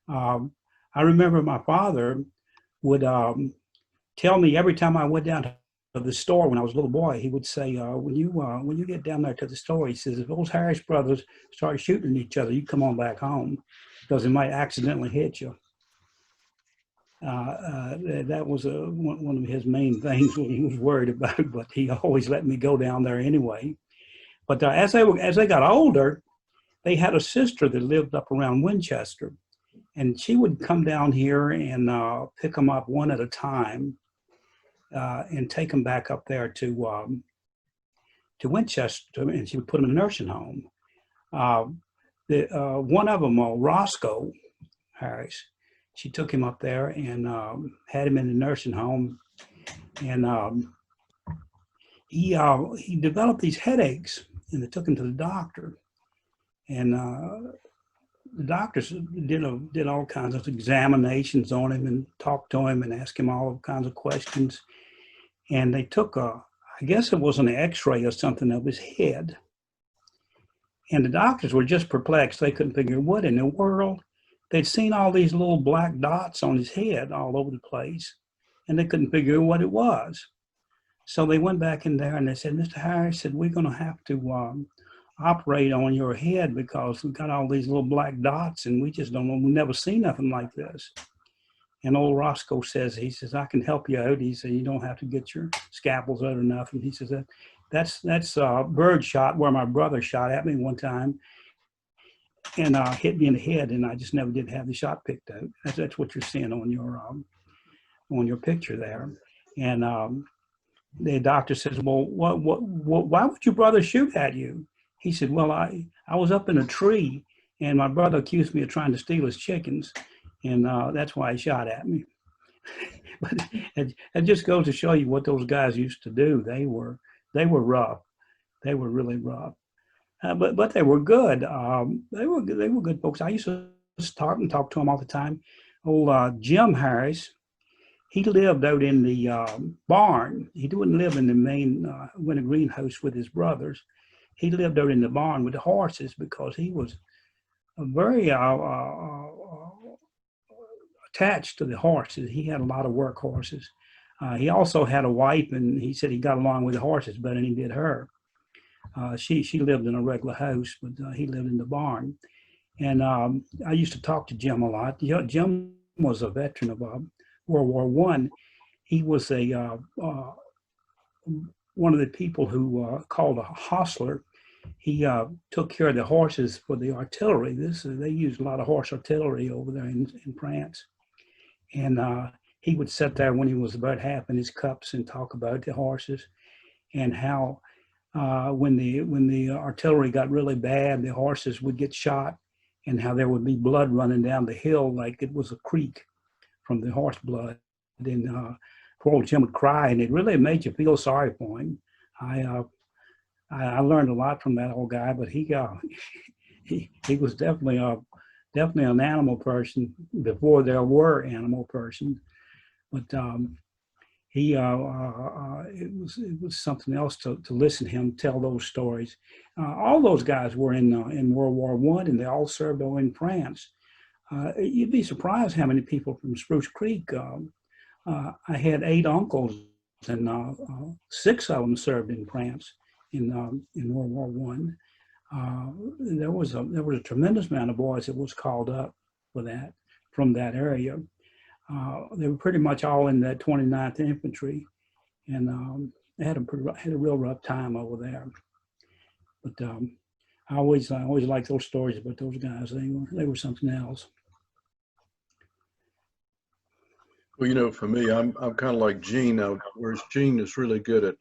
I remember my father would tell me every time I went down to the store when I was a little boy, he would say, when you get down there to the store, he says, if those Harris brothers start shooting each other, you come on back home because they might accidentally hit you. That was one of his main things what he was worried about, but he always let me go down there anyway. But as they got older, they had a sister that lived up around Winchester, and she would come down here and pick them up one at a time and take them back up there to Winchester, and she would put them in a nursing home. Uh, one of them, Roscoe Harris, she took him up there and had him in the nursing home, and he developed these headaches, and they took him to the doctor, and the doctors did all kinds of examinations on him and talked to him and asked him all kinds of questions, and they took I guess it was an X-ray or something of his head, and the doctors were just perplexed. They couldn't figure what in the world. They'd seen all these little black dots on his head all over the place, and they couldn't figure what it was. So they went back in there and they said, Mr. Harris said, we're going to have to operate on your head because we've got all these little black dots and we just don't know, we've never seen nothing like this. And old Roscoe says, he says, I can help you out. He said, you don't have to get your scalpels out or nothing. He says, that's bird shot where my brother shot at me one time and hit me in the head, and I just never did have the shot picked out. That's what you're seeing on your picture there. And the doctor says, well, why would your brother shoot at you? He said, well, I was up in a tree, and my brother accused me of trying to steal his chickens, and that's why he shot at me. But it just goes to show you what those guys used to do. They were rough. They were really rough. But they were good. They were good folks. I used to talk to them all the time. Old Jim Harris, he lived out in the barn. He didn't live in the main Wintergreen house with his brothers. He lived out in the barn with the horses because he was very attached to the horses. He had a lot of work horses. He also had a wife, and he said he got along with the horses better than he did her. She lived in a regular house, but he lived in the barn. And I used to talk to Jim a lot. Jim was a veteran of World War I. He was one of the people who called a hostler. He took care of the horses for the artillery. They used a lot of horse artillery over there in France. And he would sit there when he was about half in his cups and talk about the horses and how when the artillery got really bad, the horses would get shot, and how there would be blood running down the hill like it was a creek from the horse blood. And poor old Jim would cry, and it really made you feel sorry for him. I learned a lot from that old guy, but he was definitely an animal person before there were animal persons. But it was something else to listen to him tell those stories. All those guys were in World War I, and they all served over in France. You'd be surprised how many people from Spruce Creek. I had 8 uncles, and 6 of them served in France in World War I. There was a tremendous amount of boys that was called up for that from that area. They were pretty much all in that 29th Infantry, and they had a real rough time over there. But I always liked those stories about those guys. They were something else. Well, you know, for me, I'm kind of like Gene now, whereas Gene is really good at,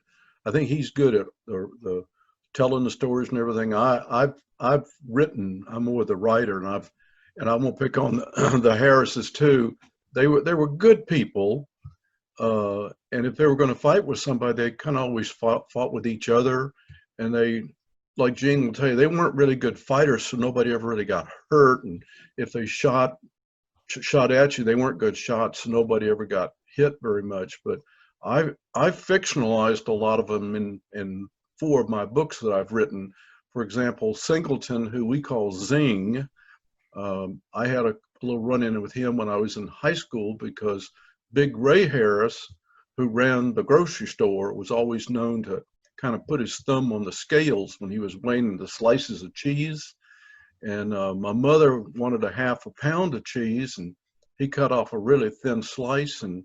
I think he's good at the telling the stories and everything. I've written. I'm more the writer, and I'm gonna pick on the Harrises too. They were good people, and if they were going to fight with somebody, they kind of always fought with each other. And they, like Gene will tell you, they weren't really good fighters, so nobody ever really got hurt. And if they shot at you, they weren't good shots, so nobody ever got hit very much. But I fictionalized a lot of them in 4 of my books that I've written. For example, Singleton, who we call Zing. I had a a little run-in with him when I was in high school because Big Ray Harris, who ran the grocery store, was always known to kind of put his thumb on the scales when he was weighing the slices of cheese. And my mother wanted a half a pound of cheese, and he cut off a really thin slice, and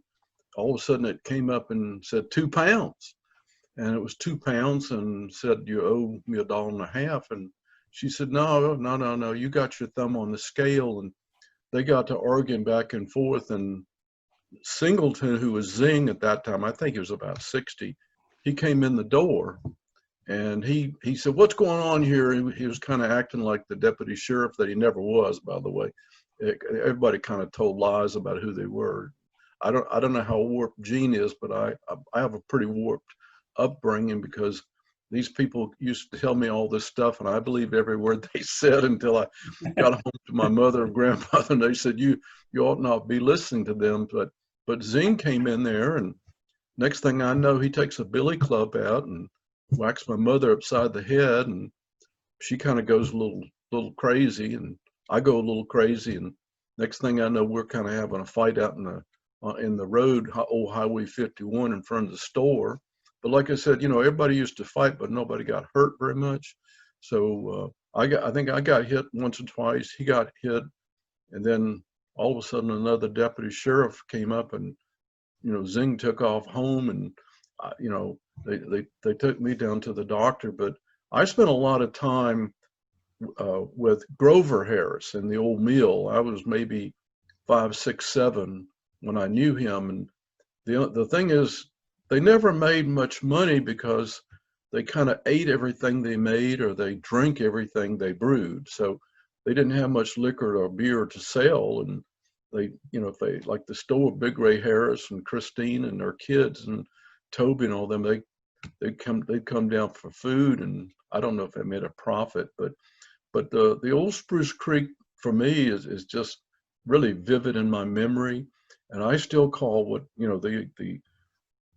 all of a sudden it came up and said 2 pounds. And it was 2 pounds, and said, you owe me $1.50. And she said, no, you got your thumb on the scale. And they got to arguing back and forth. And Singleton, who was Zing at that time, I think he was about 60, he came in the door and he said, what's going on here? He was kind of acting like the deputy sheriff that he never was, by the way. Everybody kind of told lies about who they were. I don't know how warped Gene is, but I have a pretty warped upbringing because these people used to tell me all this stuff and I believed every word they said until I got home to my mother and grandfather, and they said, you ought not be listening to them. But Zing came in there, and next thing I know, he takes a billy club out and whacks my mother upside the head, and she kind of goes a little crazy, and I go a little crazy, and next thing I know, we're kind of having a fight out in the road, old Highway 51 in front of the store. But like I said, everybody used to fight, but nobody got hurt very much. So I think I got hit once or twice. He got hit, and then all of a sudden another deputy sheriff came up, and Zing took off home, and they took me down to the doctor. But I spent a lot of time with Grover Harris in the old mill. I was maybe 5, 6, 7 when I knew him, and the thing is, they never made much money because they kind of ate everything they made, or they drank everything they brewed. So they didn't have much liquor or beer to sell, and they, if they, like the store, Big Ray Harris and Christine and their kids and Toby and all them, they'd come down for food, and I don't know if they made a profit, but the old Spruce Creek for me is just really vivid in my memory, and I still call what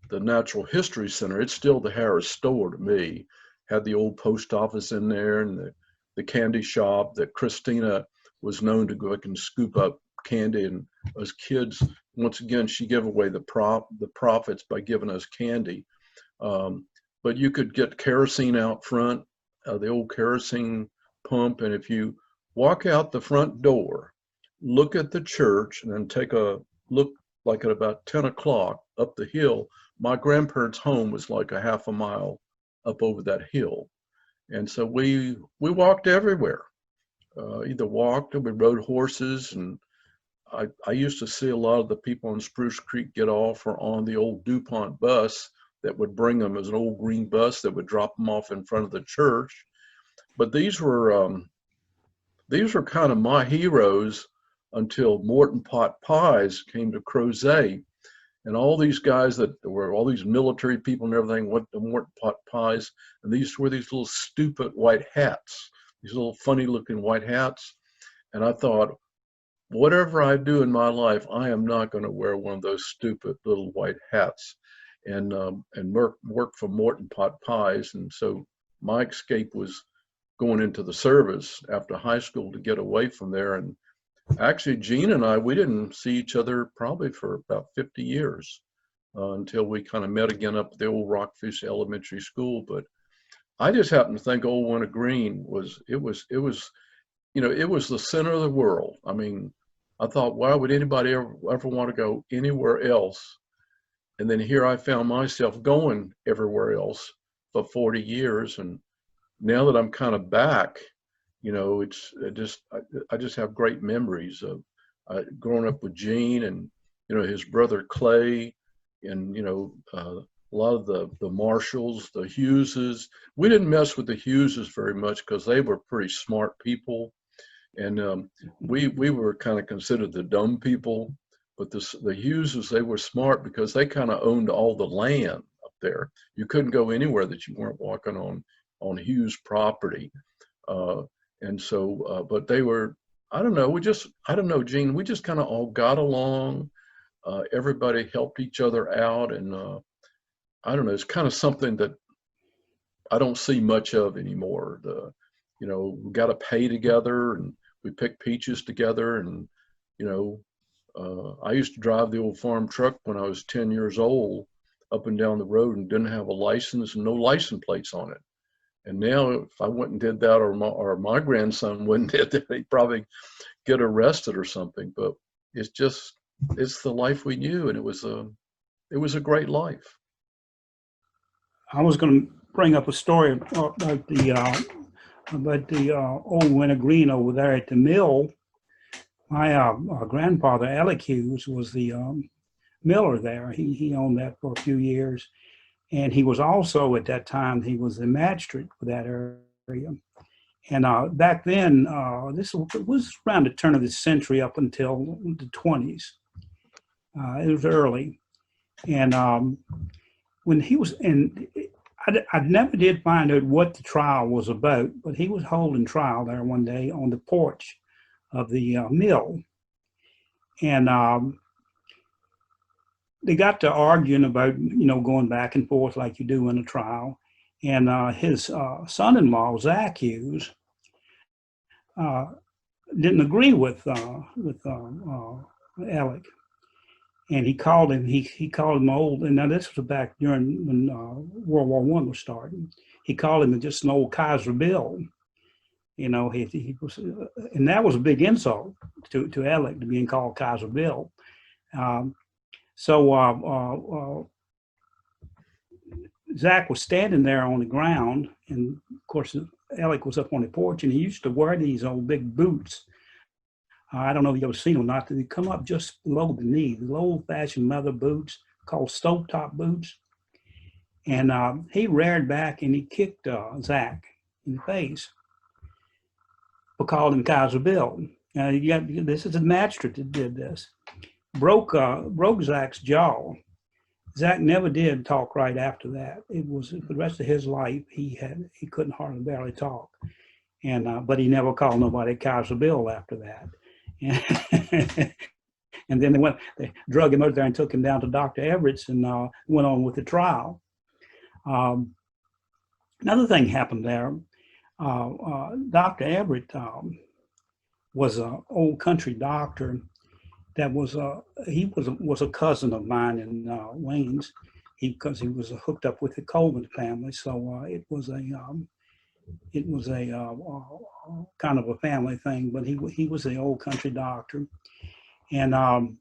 the Natural History Center, it's still the Harris store to me. Had the old post office in there, and the candy shop that Christina was known to go and scoop up candy. And as kids, once again, she gave away the profits by giving us candy. But you could get kerosene out front, the old kerosene pump. And if you walk out the front door, look at the church, and then take a look, like at about 10 o'clock up the hill, my grandparents' home was like a half a mile up over that hill. And so we walked everywhere, either walked or we rode horses. And I used to see a lot of the people on Spruce Creek get off or on the old DuPont bus that would bring them, as an old green bus that would drop them off in front of the church. But these were kind of my heroes until Morton Pot Pies came to Crozet. And all these guys that were all these military people and everything went to Morton Pot Pies, and these were these little stupid white hats, these little funny looking white hats. And I thought, whatever I do in my life, I am not going to wear one of those stupid little white hats and work for Morton Pot Pies. And so my escape was going into the service after high school to get away from there. And actually, Gene and I, we didn't see each other probably for about 50 years until we kind of met again up at the old Rockfish Elementary School. But I just happen to think Old Wintergreen was the center of the world. I mean, I thought, why would anybody ever want to go anywhere else? And then here I found myself going everywhere else for 40 years. And now that I'm kind of back, I just have great memories of growing up with Gene and, his brother Clay, and, a lot of the Marshalls, the Hugheses. We didn't mess with the Hugheses very much because they were pretty smart people. And we were kind of considered the dumb people. But the Hugheses, they were smart because they kind of owned all the land up there. You couldn't go anywhere that you weren't walking on Hughes property. And so, but they were, I don't know, Gene, we just kind of all got along. Everybody helped each other out. And I don't know, it's kind of something that I don't see much of anymore. We got to pay together, and we pick peaches together. And, You I used to drive the old farm truck when I was 10 years old up and down the road and didn't have a license and no license plates on it. And now if I went and did that, or my grandson went and did that, he'd probably get arrested or something. But it's the life we knew, and it was a great life. I was going to bring up a story about the old Wintergreen over there at the mill. My grandfather, Alec Hughes, was the miller there. He owned that for a few years. And he was also, at that time, he was the magistrate for that area. And back then, this was around the turn of the century up until the 20s. It was early. And when he was in, I never did find out what the trial was about, but he was holding trial there one day on the porch of the mill. And they got to arguing about, going back and forth like you do in a trial. And his son-in-law, Zach Hughes, didn't agree with Alec. And he called him, he called him old, and now this was back during when World War I was starting. He called him just an old Kaiser Bill. He was, and that was a big insult to Alec, to being called Kaiser Bill. So Zach was standing there on the ground, and of course Alec was up on the porch, and he used to wear these old big boots. I don't know if you've ever seen them or not. They come up just below the knee, the old-fashioned leather boots called stovetop boots. And he reared back and he kicked Zach in the face for calling him Kaiser Bill. This is a magistrate that did this. Broke Zach's jaw. Zach never did talk right after that. It was for the rest of his life he couldn't hardly barely talk, and but he never called nobody Kaiser Bill after that. And then they drug him out there and took him down to Dr. Everett's and went on with the trial. Another thing happened there. Dr. Everett was an old country doctor that was a cousin of mine in Wayne's, because he was hooked up with the Coleman family. So it was a kind of a family thing. But he was the old country doctor, and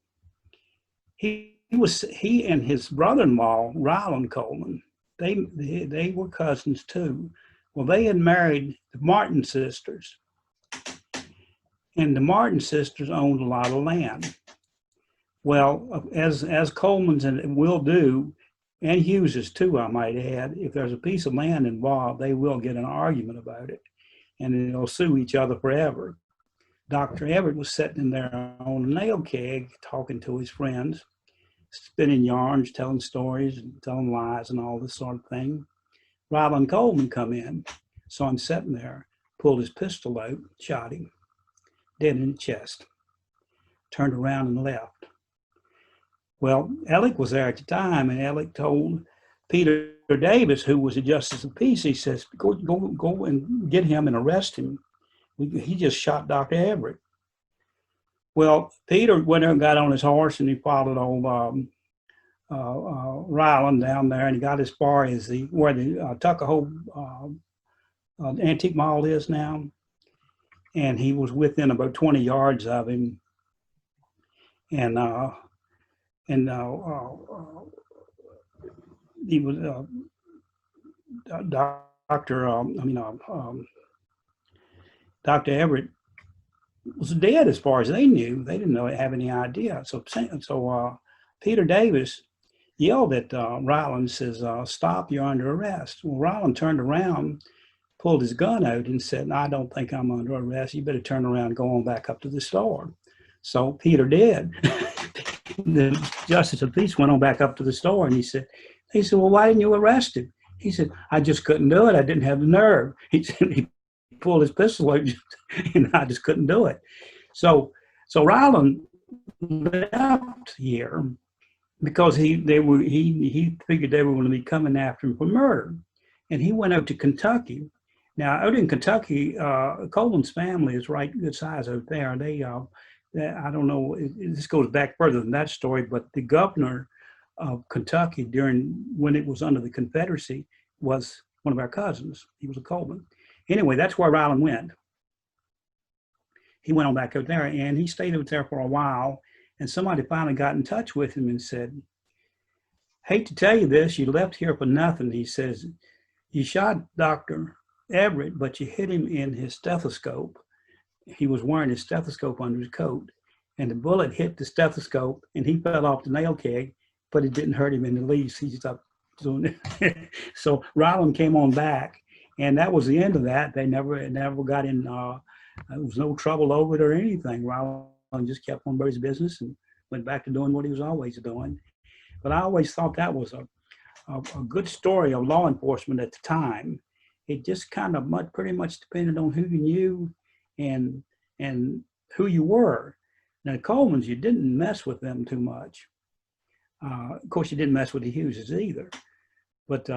he and his brother-in-law Ryland Coleman, they were cousins too. Well, they had married the Martin sisters, and the Martin sisters owned a lot of land. Well, as Coleman's and will do, and Hughes's too, I might add, if there's a piece of land involved, they will get an argument about it, and they'll sue each other forever. Dr. Everett was sitting in there on a nail keg talking to his friends, spinning yarns, telling stories, and telling lies and all this sort of thing. Ryland Coleman come in, saw him sitting there, pulled his pistol out, shot him, dead in the chest, turned around and left. Well, Alec was there at the time, and Alec told Peter Davis, who was a justice of peace, he says, go and get him and arrest him. He just shot Dr. Everett. Well, Peter went there and got on his horse, and he followed old Ryland down there, and he got as far as where the Tuckahoe Antique Mall is now, and he was within about 20 yards of him, and he was Dr. Everett was dead as far as they knew. They didn't have any idea. So Peter Davis yelled at Ryland, says, "Stop, you're under arrest." Well, Ryland turned around, pulled his gun out and said, "I don't think I'm under arrest. You better turn around and go on back up to the store." So Peter did. The justice of peace went on back up to the store, and he said, "Well, why didn't you arrest him?" He said, "I just couldn't do it. I didn't have the nerve." He said, he pulled his pistol out, and I just couldn't do it. So Ryland left here because he figured they were going to be coming after him for murder, and he went out to Kentucky. Now, out in Kentucky, Coleman's family is right good size out there. I don't know, this goes back further than that story, but the governor of Kentucky when it was under the Confederacy was one of our cousins. He was a Coleman. Anyway, that's where Ryland went. He went on back out there, and he stayed out there for a while, and somebody finally got in touch with him and said, hate to tell you this, you left here for nothing. He says, you shot Dr. Everett, but you hit him in his stethoscope. He was wearing his stethoscope under his coat, and the bullet hit the stethoscope, and he fell off the nail keg, but it didn't hurt him in the least. He stopped doing it. So Ryland came on back, and that was the end of that. They never got in. There was no trouble over it or anything. Ryland just kept on about his business and went back to doing what he was always doing. But I always thought that was a good story of law enforcement at the time. It just kind of pretty much depended on who you knew and who you were. Now, the Colemans, you didn't mess with them too much. Of course, you didn't mess with the Hugheses either. But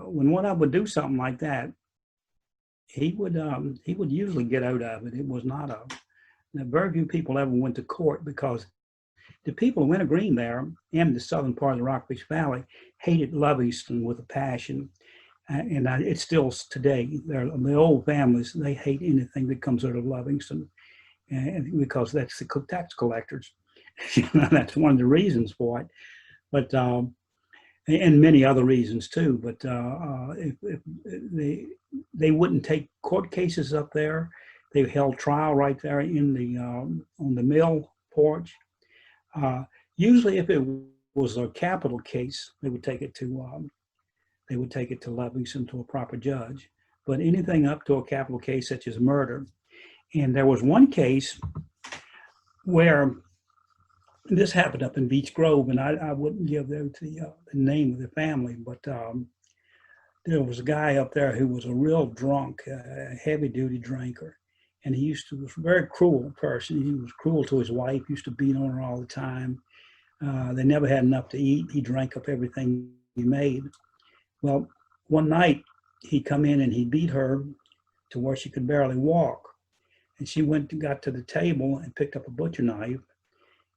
when one of them would do something like that, he would usually get out of it. It was not very few people ever went to court because the people of Wintergreen there and the southern part of the Rockfish Valley hated Livingston with a passion. And it's still today. The old families, they hate anything that comes out of Livingston, and because that's the tax collectors. That's one of the reasons for it. But and many other reasons too. But if they wouldn't take court cases up there. They held trial right there in the on the mill porch. Usually, if it was a capital case, they would take it to Livingston to a proper judge. But anything up to a capital case such as murder, and there was one case where this happened up in Beech Grove, and I wouldn't give the name of the family, but there was a guy up there who was a real drunk, heavy-duty drinker, and he was a very cruel person. He was cruel to his wife, used to beat on her all the time. They never had enough to eat. He drank up everything he made. Well, one night he come in and he beat her to where she could barely walk. And she got to the table and picked up a butcher knife,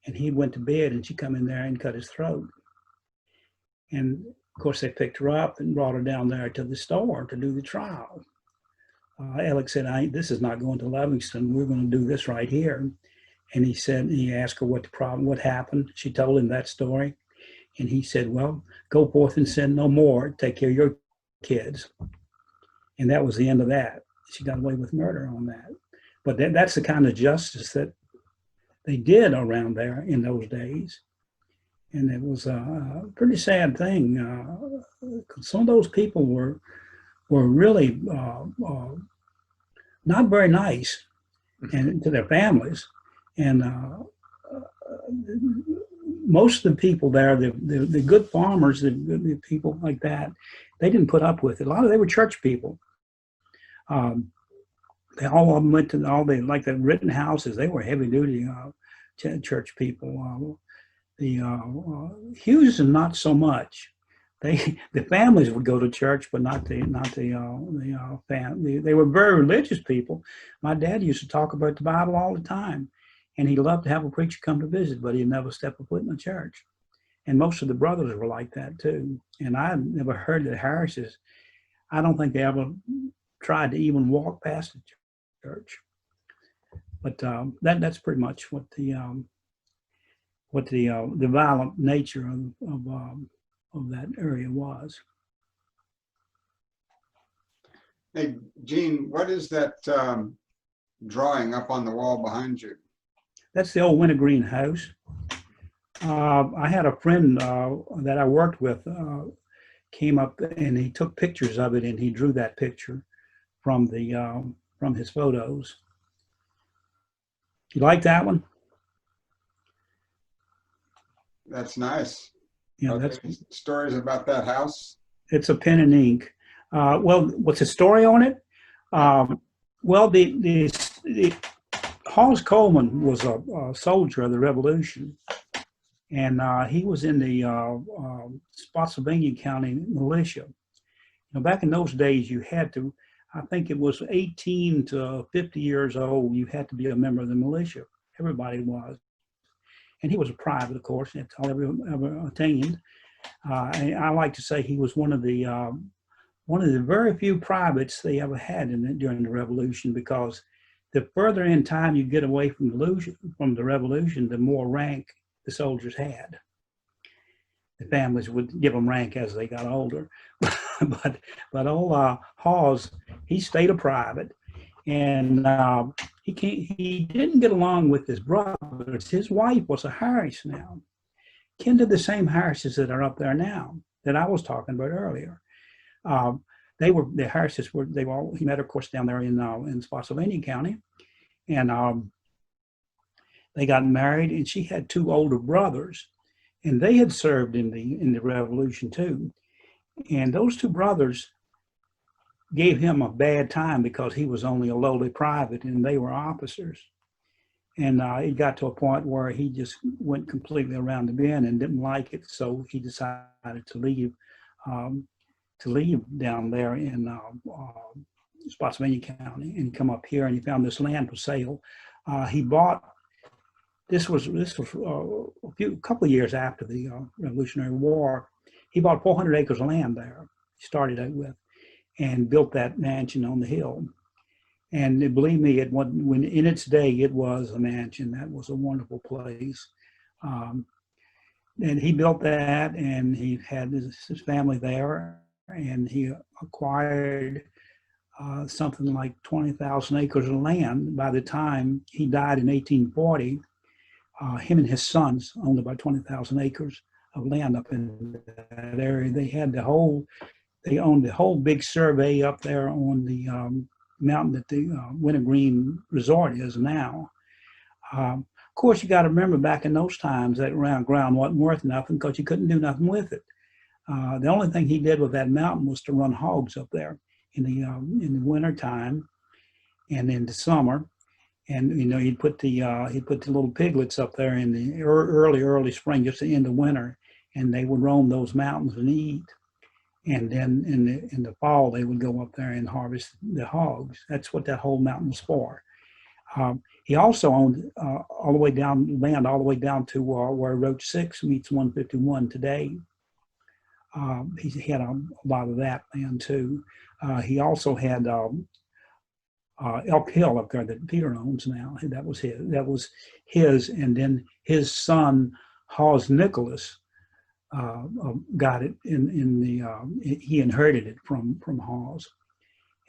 and he went to bed, and she come in there and cut his throat. And of course they picked her up and brought her down there to the store to do the trial. Alex said, this is not going to Livingston. We're going to do this right here. And he asked her what happened. She told him that story. And he said, well, go forth and sin no more. Take care of your kids. And that was the end of that. She got away with murder on that. But that's the kind of justice that they did around there in those days. And it was a pretty sad thing. Some of those people were really not very nice and to their families. And most of the people there, the good farmers, the people like that, they didn't put up with it. They were church people. All of them went to like the written houses. They were heavy duty church people. The Hughes not so much. The families would go to church, but not the family. They were very religious people. My dad used to talk about the Bible all the time, and he loved to have a preacher come to visit, but he'd never step a foot in a church. And most of the brothers were like that too. And I never heard that Harris's. I don't think they ever tried to even walk past the church. But that's pretty much what the violent nature of that area was. Hey, Gene, what is that drawing up on the wall behind you? That's the old Wintergreen house. I had a friend that I worked with came up and he took pictures of it, and he drew that picture from his photos. You like that one? That's nice. Yeah, okay. that's Stories about that house. It's a pen and ink. Well, what's the story on it? Well, the Horace Coleman was a soldier of the Revolution, and he was in the Spotsylvania County militia. Back in those days, you had to, I think it was 18 to 50 years old, you had to be a member of the militia. Everybody was. And he was a private, of course. That's all ever attained. And I like to say he was one of the very few privates they ever had during the Revolution, because the further in time you get away from the Revolution, the more rank the soldiers had. The families would give them rank as they got older. but old Hawes, he stayed a private, and he didn't get along with his brothers. His wife was a Harris now, kin to the same Harrises that are up there now that I was talking about earlier. The Harrises he met, of course, down there in Spotsylvania County, and they got married, and she had two older brothers, and they had served in the Revolution too. And those two brothers gave him a bad time because he was only a lowly private and they were officers. And it got to a point where he just went completely around the bend and didn't like it, so he decided to leave down there in Spotsylvania County and come up here, and he found this land for sale. He bought. This was a couple of years after the Revolutionary War. He bought 400 acres of land there. He started out with, and built that mansion on the hill. And believe me, when in its day, it was a mansion. That was a wonderful place. And he built that, and he had his family there, and he acquired something like 20,000 acres of land. By the time he died in 1840, him and his sons owned about 20,000 acres of land up in that area. They owned the whole big survey up there on the mountain that the Wintergreen Resort is now. Of course, you got to remember, back in those times, that ground wasn't worth nothing because you couldn't do nothing with it. The only thing he did with that mountain was to run hogs up there in the winter time and in the summer. And he'd put the little piglets up there in the early spring, just the end of winter, and they would roam those mountains and eat. And then in the fall, they would go up there and harvest the hogs. That's what that whole mountain was for. He also owned land all the way down to where Route 6 meets 151 today. He had a lot of that land too. He also had Elk Hill up there that Peter owns now. That was his, and then his son Hawes Nicholas got it he inherited it from Hawes,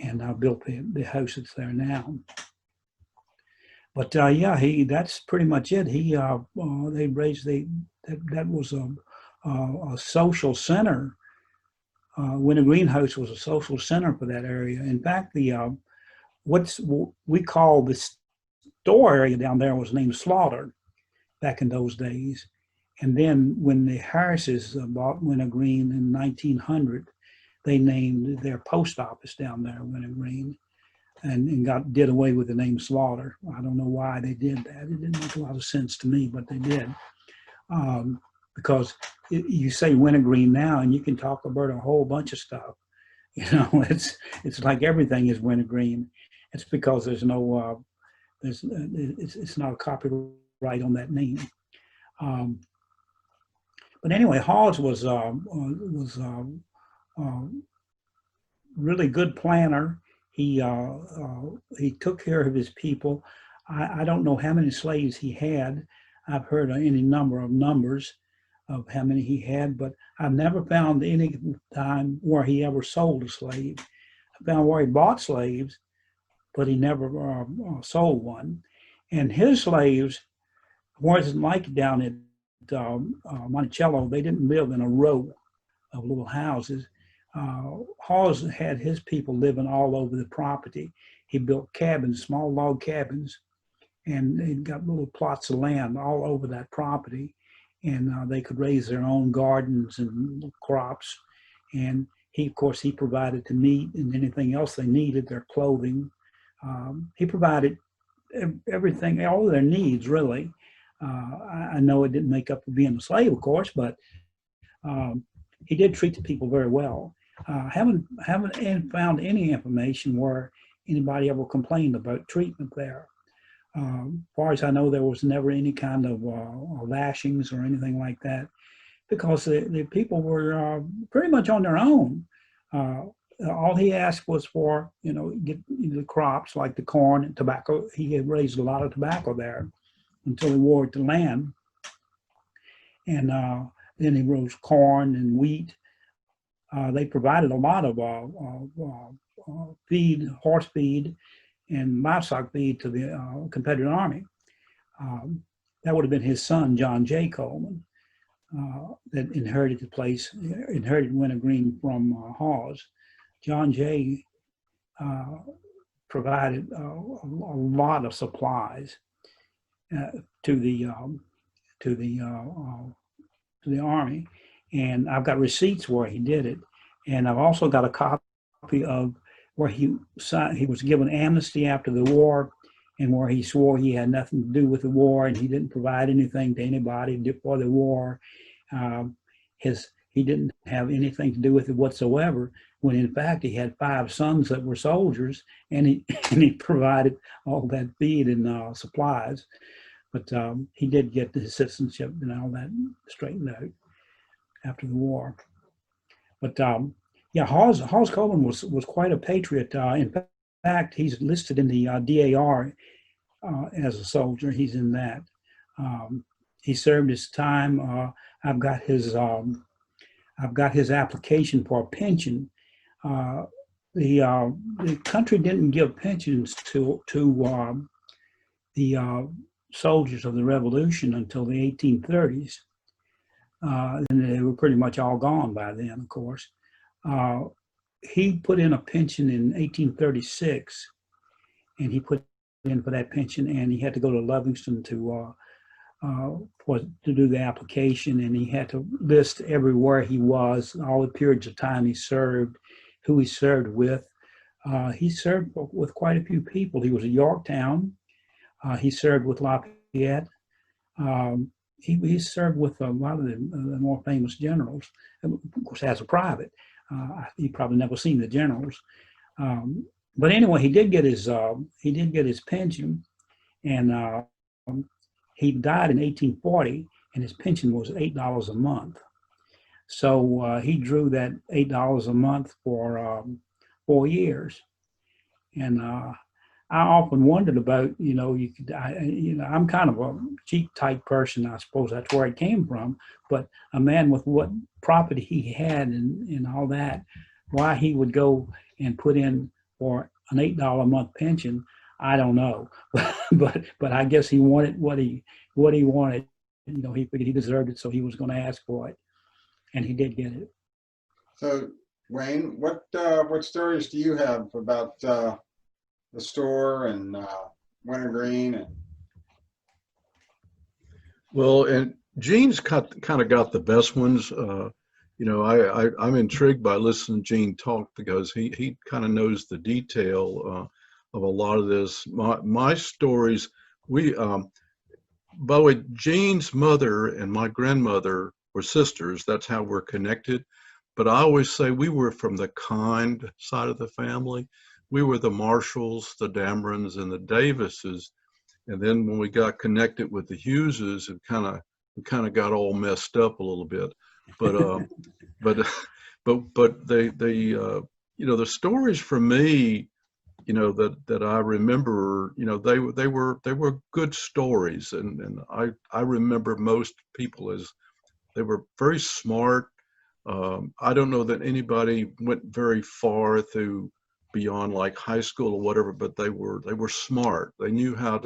and built the house that's there now. But that's pretty much it. That was a social center. Wintergreen House was a social center for that area. In fact, what we call the store area down there was named Slaughter back in those days. And then when the Harrises bought Wintergreen in 1900, they named their post office down there Wintergreen, and did away with the name Slaughter. I don't know why they did that. It didn't make a lot of sense to me, but they did. Because you say Wintergreen now, and you can talk about a whole bunch of stuff. It's like everything is Wintergreen. It's because there's no it's not a copyright on that name. But anyway, Hawes was really good planner. He took care of his people. I don't know how many slaves he had. I've heard any number of numbers of how many he had, but I've never found any time where he ever sold a slave. I found where he bought slaves, but he never sold one. And his slaves wasn't like down at Monticello. They didn't live in a row of little houses. Hawes had his people living all over the property. He built cabins, small log cabins, and they got little plots of land all over that property. And they could raise their own gardens and crops. And he provided the meat and anything else they needed, their clothing. He provided everything, all of their needs, really. I know it didn't make up for being a slave, of course, but he did treat the people very well. Haven't found any information where anybody ever complained about treatment there. far as I know, there was never any kind of lashings or anything like that, because the people were pretty much on their own. All he asked was for, get the crops like the corn and tobacco. He had raised a lot of tobacco there until he wore it to land. And then he rose corn and wheat. They provided a lot of feed, horse feed, and livestock feed to the Confederate Army. That would have been his son, John J. Coleman, that inherited the place, inherited Wintergreen from Hawes. John J. Provided a lot of supplies to the Army, and I've got receipts where he did it, and I've also got a copy of where he was given amnesty after the war, and where he swore he had nothing to do with the war and he didn't provide anything to anybody for the war. He didn't have anything to do with it whatsoever, when in fact he had 5 sons that were soldiers, and he provided all that feed and supplies. But he did get his citizenship and all that straightened out after the war. But yeah, Hawes Coleman was quite a patriot. In fact, he's listed in the DAR as a soldier. He's in that. He served his time. I've got his application for a pension. The country didn't give pensions to the soldiers of the Revolution until the 1830s. And they were pretty much all gone by then, of course. He put in a pension in 1836, and he put in for that pension, and he had to go to Livingston to do the application, and he had to list everywhere he was, all the periods of time he served, who he served with. He served with quite a few people. He was at Yorktown. He served with Lafayette. He served with a lot of the more famous generals, of course, as a private. He probably never seen the generals. But anyway, he did get his pension, and he died in 1840, and his pension was $8 a month. So he drew that $8 a month for 4 years, and I often wondered about, I'm kind of a cheap type person. I suppose that's where it came from. But a man with what property he had and all that, why he would go and put in for an $8 a month pension, I don't know. but I guess he wanted what he wanted. He figured he deserved it, so he was going to ask for it, and he did get it. So, Wayne, what stories do you have about the store and Wintergreen? And Well, and Gene's kind of got the best ones. I'm intrigued by listening to Gene talk, because he kind of knows the detail of a lot of this. My stories, by the way, Gene's mother and my grandmother were sisters. That's how we're connected. But I always say we were from the kind side of the family. We were the Marshalls, the Damerons, and the Davises. And then when we got connected with the Hugheses, it kind of got all messed up a little bit. But the stories for me, that I remember, they were good stories, and I remember most people as they were very smart. I don't know that anybody went very far through beyond like high school or whatever, but they were smart. They knew how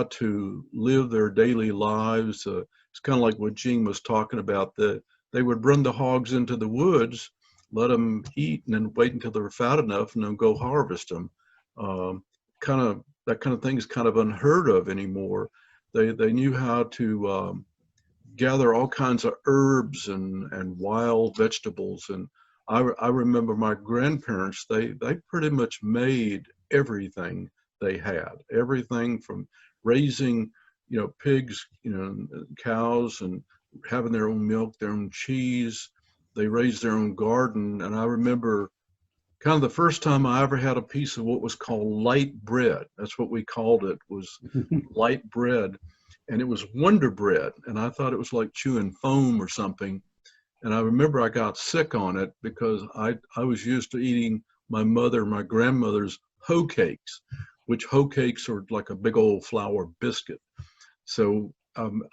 to live their daily lives. It's kind of like what Gene was talking about, that they would run the hogs into the woods, let them eat, and then wait until they were fat enough and then go harvest them. That kind of thing is kind of unheard of anymore. They knew how to gather all kinds of herbs and wild vegetables. And I remember my grandparents, they pretty much made everything they had, everything from raising, pigs, cows, and having their own milk, their own cheese. They raised their own garden. And I remember kind of the first time I ever had a piece of what was called light bread. That's what we called it, was light bread. And it was Wonder Bread. And I thought it was like chewing foam or something. And I remember I got sick on it because I was used to eating my grandmother's hoe cakes, which hoe cakes are like a big old flour biscuit. So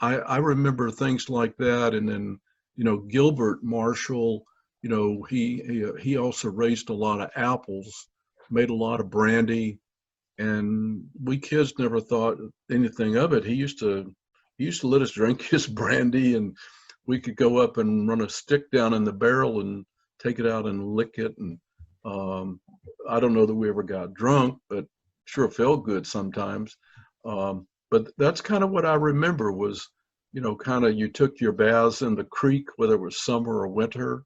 I remember things like that. And then, you know, Gilbert Marshall, you know, he also raised a lot of apples, made a lot of brandy, and we kids never thought anything of it. He used to let us drink his brandy, and we could go up and run a stick down in the barrel and take it out and lick it. And I don't know that we ever got drunk, but sure felt good sometimes. But that's kind of what I remember was, you know, kind of you took your baths in the creek, whether it was summer or winter.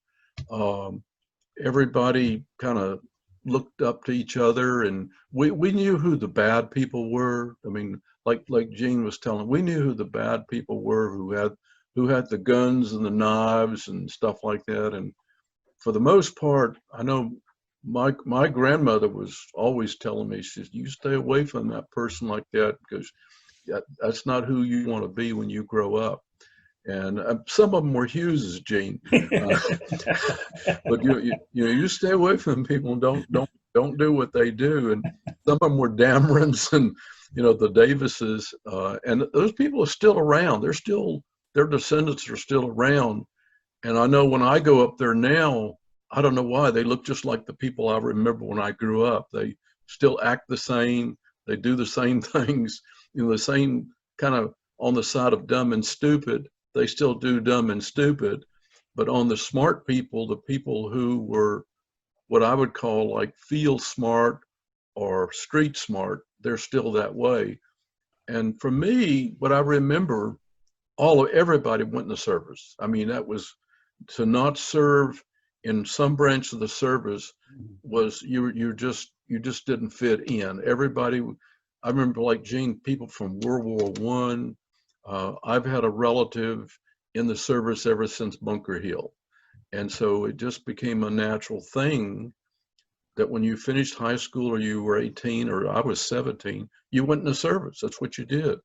Everybody kind of looked up to each other, and we knew who the bad people were. I mean, like Gene was telling, we knew who the bad people were, who had the guns and the knives and stuff like that. And for the most part, I know my grandmother was always telling me, she says, you stay away from that person like that, because that's not who you want to be when you grow up. And some of them were Hughes's, Gene. But you stay away from people and don't do what they do. And some of them were Damerons and, you know, the Davises. And those people are still around. Their descendants are still around. And I know when I go up there now, I don't know why, they look just like the people I remember when I grew up. They still act the same. They do the same things, you know, the same kind of on the side of dumb and stupid. They still do dumb and stupid, but on the smart people, the people who were what I would call like field smart or street smart, they're still that way. And for me, what I remember, everybody went in the service. I mean, that was to not serve in some branch of the service was you just didn't fit in. Everybody, I remember like Gene, people from World War I. I've had a relative in the service ever since Bunker Hill. And so it just became a natural thing that when you finished high school or you were 18 or I was 17, you went in the service. That's what you did.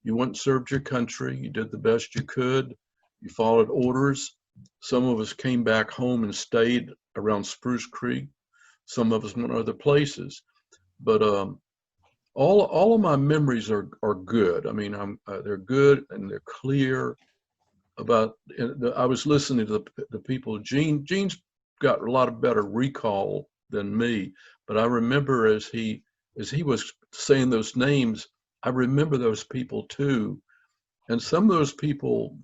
You went and served your country. You did the best you could. You followed orders. Some of us came back home and stayed around Spruce Creek. Some of us went other places. But all of my memories are good. I mean, they're good and they're clear. I was listening to the people. Gene's got a lot of better recall than me, but I remember as he was saying those names, I remember those people too. And some of those people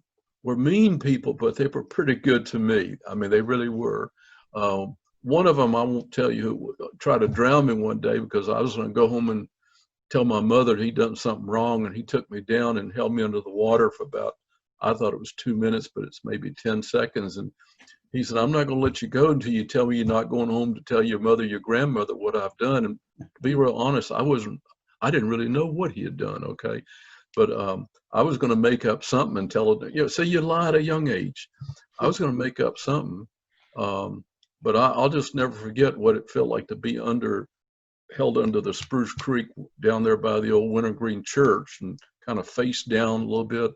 were mean people, but they were pretty good to me. I mean, they really were. One of them, I won't tell you who, tried to drown me one day because I was going to go home and tell my mother he'd done something wrong, and he took me down and held me under the water for about, I thought it was 2 minutes, but it's maybe 10 seconds. And he said, I'm not going to let you go until you tell me you're not going home to tell your mother, your grandmother what I've done. And to be real honest, I didn't really know what he had done. Okay. But I was going to make up something and tell her, you know, say you lie at a young age. I was going to make up something. But I'll just never forget what it felt like to be held under the Spruce Creek down there by the old Wintergreen Church and kind of face down a little bit.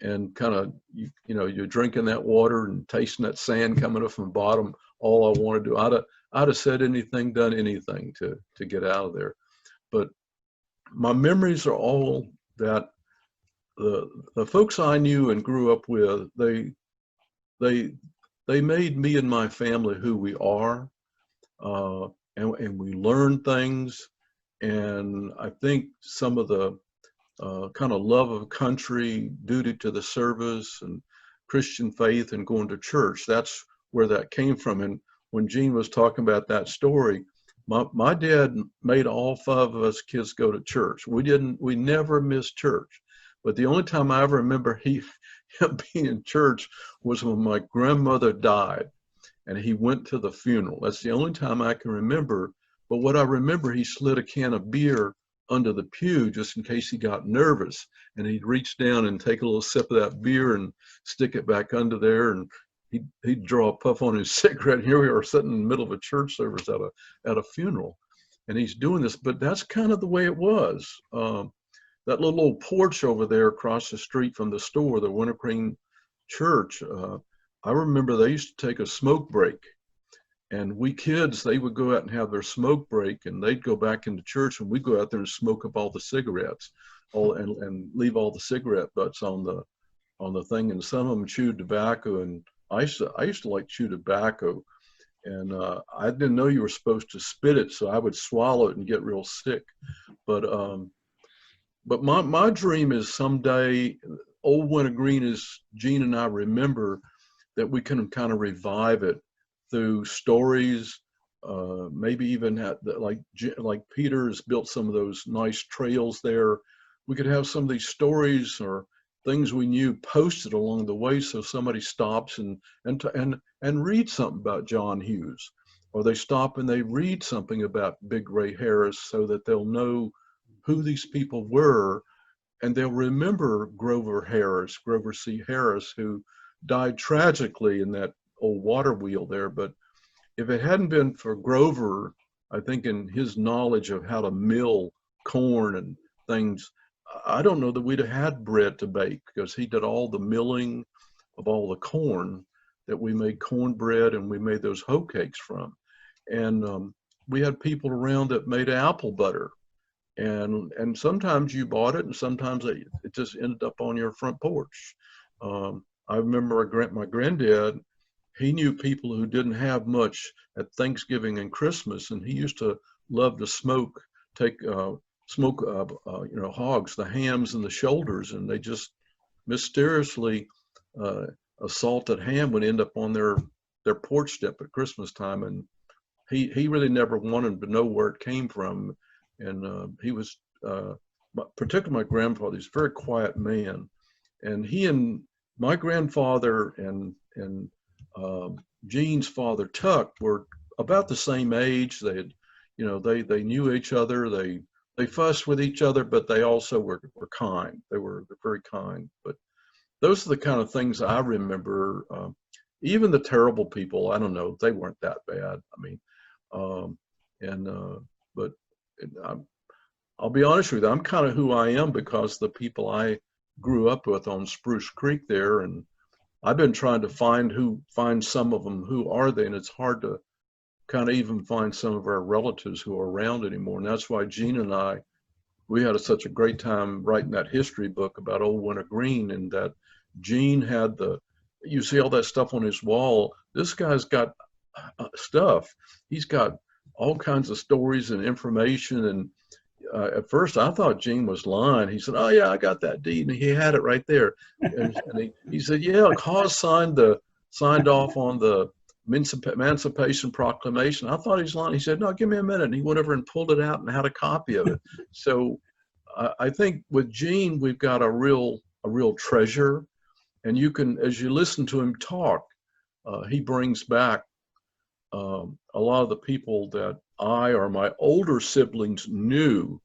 And kind of, you know, you're drinking that water and tasting that sand coming up from the bottom. All I wanted to do, I'd have said anything, done anything to get out of there. But my memories are all that the folks I knew and grew up with, they made me and my family who we are, and we learned things. And I think some of the kind of love of country, duty to the service, and Christian faith and going to church. That's where that came from. And when Gene was talking about that story, my dad made all 5 of us kids go to church. We never missed church. But the only time I ever remember him being in church was when my grandmother died and he went to the funeral. That's the only time I can remember. But what I remember, he slid a can of beer under the pew just in case he got nervous, and he'd reach down and take a little sip of that beer and stick it back under there, and he'd draw a puff on his cigarette. Here we are sitting in the middle of a church service at a funeral, and he's doing this. But that's kind of the way it was. That little old porch over there across the street from the store, the Wintergreen Church. I remember they used to take a smoke break, and we kids, they would go out and have their smoke break, and they'd go back into church, and we'd go out there and smoke up all the cigarettes, and leave all the cigarette butts on the thing. And some of them chewed tobacco, and I used to like chew tobacco, and I didn't know you were supposed to spit it, so I would swallow it and get real sick. But my dream is someday, Old Wintergreen, as Gene and I remember, that we can kind of revive it through stories, maybe even like Peter has built some of those nice trails there. We could have some of these stories or things we knew posted along the way, so somebody stops and read something about John Hughes, or they stop and they read something about Big Ray Harris, so that they'll know who these people were, and they'll remember Grover C. Harris, who died tragically in that old water wheel there. But if it hadn't been for Grover, I think in his knowledge of how to mill corn and things, I don't know that we'd have had bread to bake, because he did all the milling of all the corn that we made cornbread and we made those hoe cakes from. And we had people around that made apple butter. And sometimes you bought it, and sometimes it just ended up on your front porch. I remember my granddad, he knew people who didn't have much at Thanksgiving and Christmas, and he used to love to smoke hogs, the hams and the shoulders, and they just mysteriously, a salted ham would end up on their porch step at Christmas time. And he really never wanted to know where it came from. And he was, particularly my grandfather, he's a very quiet man. And he and my grandfather and Gene's father, Tuck, were about the same age. They had, they knew each other. They fussed with each other, but they also were kind. They're very kind. But those are the kind of things I remember. Even the terrible people, I don't know, they weren't that bad. I mean, but I'll be honest with you, I'm kind of who I am because the people I grew up with on Spruce Creek there, and I've been trying to find some of them, who are they, and it's hard to kind of even find some of our relatives who are around anymore. And that's why Gene and I, we had such a great time writing that history book about Old Wintergreen, and that Gene had you see all that stuff on his wall. This guy's got stuff. He's got all kinds of stories and information. And at first I thought Gene was lying. He said, "Oh yeah, I got that deed," and he had it right there. And he said, "Yeah, Hawes signed off on the Emancipation Proclamation." I thought he was lying. He said, "No, give me a minute." And he went over and pulled it out and had a copy of it. So I think with Gene, we've got a real treasure. And you can, as you listen to him talk, he brings back a lot of the people that I or my older siblings knew,